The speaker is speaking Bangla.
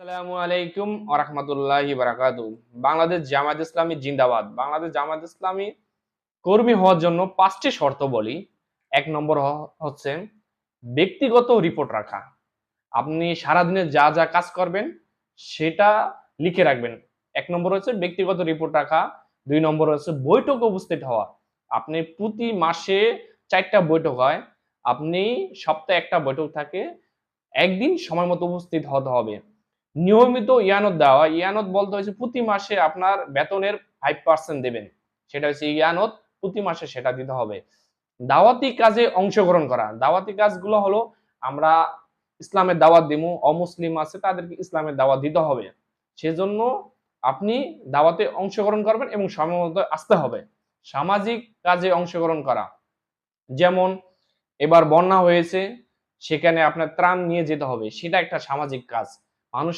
আসসালামু আলাইকুম ওয়া রাহমাতুল্লাহি ওয়া বারাকাতুহু। বাংলাদেশ জামায়াত ইসলামী জিন্দাবাদ। বাংলাদেশ জামায়াত ইসলামী কর্মী হওয়ার জন্য ৫ টি শর্ত বলি। ১ নম্বর হচ্ছে ব্যক্তিগত রিপোর্ট রাখা। আপনি সারাদিনে যা, যা কাজ করবেন সেটা লিখে রাখবেন। ১ নম্বর হচ্ছে ব্যক্তিগত রিপোর্ট রাখা। ২ নম্বর হচ্ছে বৈঠকে উপস্থিত হওয়া। আপনি প্রতি মাসে ৪ টা বৈঠক হয়। আপনি সপ্তাহে ১ টা বৈঠক থাকে। একদিন সময় মতো উপস্থিত হতে হবে। নিয়মিত ইয়ানত দেওয়া। ইয়ানত বলতে হচ্ছে প্রতি মাসে আপনার বেতনের ৫% দেবেন। সেটা হচ্ছে ইয়ানত, প্রতি মাসে সেটা দিতে হবে। দাওয়াতি কাজে অংশগ্রহণ করা। দাওয়াতি কাজগুলো হলো আমরা ইসলামের দাওয়াত দিমু, অমুসলিম আছে তাদেরকে ইসলামের দাওয়াত দিতে হবে। সেজন্য আপনি দাওয়াতে অংশগ্রহণ করবেন এবং সময় মতো আসতে হবে। সামাজিক কাজে অংশগ্রহণ করা। যেমন এবার বন্যা হয়েছে, সেখানে আপনার ত্রাণ নিয়ে যেতে হবে। সেটা একটা সামাজিক কাজ। মানুষ